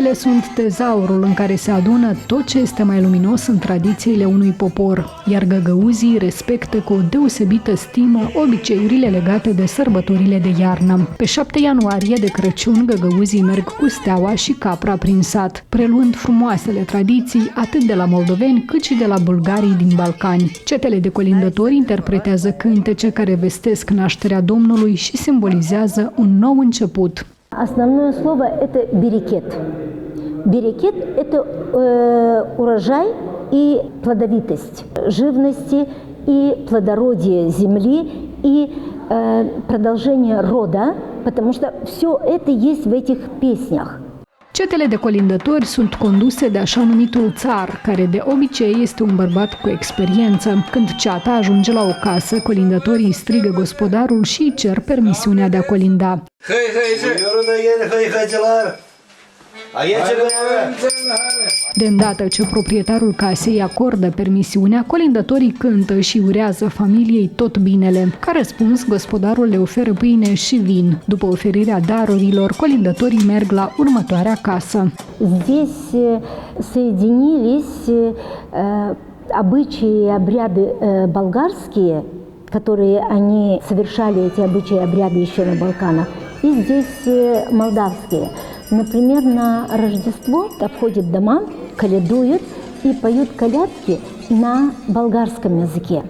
Ele sunt tezaurul în care se adună tot ce este mai luminos în tradițiile unui popor, iar găgăuzii respectă cu o deosebită stimă obiceiurile legate de sărbătorile de iarnă. Pe 7 ianuarie de Crăciun, găgăuzii merg cu steaua și capra prin sat, preluând frumoasele tradiții atât de la moldoveni cât și de la bulgarii din Balcani. Cetele de colindători interpretează cântece care vestesc nașterea Domnului și simbolizează un nou început. Основное слово – это берекет. Берекет – это урожай и плодовитость живности и плодородие земли и продолжение рода, потому что все это есть в этих песнях. Cetele de colindători sunt conduse de așa numitul țar, care de obicei este un bărbat cu experiență. Când ceata ajunge la o casă, colindătorii strigă gospodarul și îi cer permisiunea de a colinda. De îndată ce proprietarul casei acordă permisiunea, colindătorii cântă și urează familiei tot binele. Ca răspuns, gospodarul le oferă pâine și vin. După oferirea darurilor, colindătorii merg la următoarea casă. Здесь соединились обычаи и обряды болгарские, которые они совершали эти обычаи и обряды еще на Балканах, и здесь молдавские. Например, на Рождество обходят дома, колядуют и поют колядки на болгарском языке.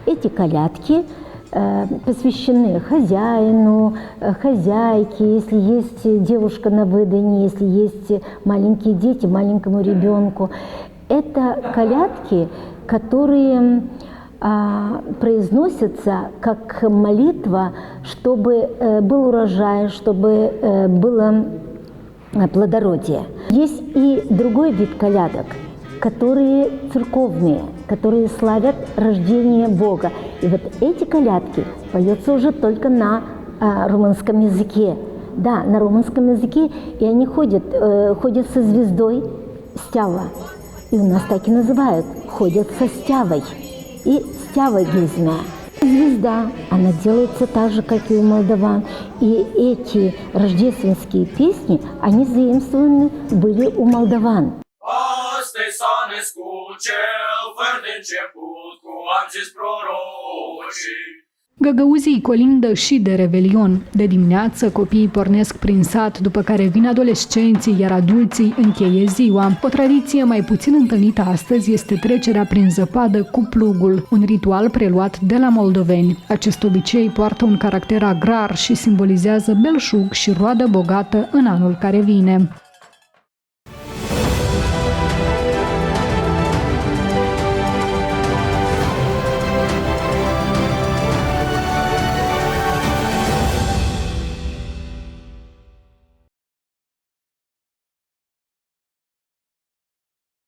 Эти колядки посвящены хозяину, хозяйке, если есть девушка на выданье, если есть маленькие дети, маленькому ребенку. Это колядки, которые произносятся как молитва, чтобы был урожай, чтобы было плодородие. Есть и другой вид колядок, которые церковные, которые славят рождение Бога. И вот эти колядки поются уже только на румынском языке. Да, на румынском языке, и они ходят со звездой стява. И у нас так и называют, ходят со стявой. И стява гизмя. Звезда, она делается так же, как и у молдаван. И эти рождественские песни, они заимствованы были у молдаван. Găgăuzii colindă și de Revelion. De dimineață, copiii pornesc prin sat, după care vin adolescenții, iar adulții încheie ziua. O tradiție mai puțin întâlnită astăzi este trecerea prin zăpadă cu plugul, un ritual preluat de la moldoveni. Acest obicei poartă un caracter agrar și simbolizează belșug și roadă bogată în anul care vine.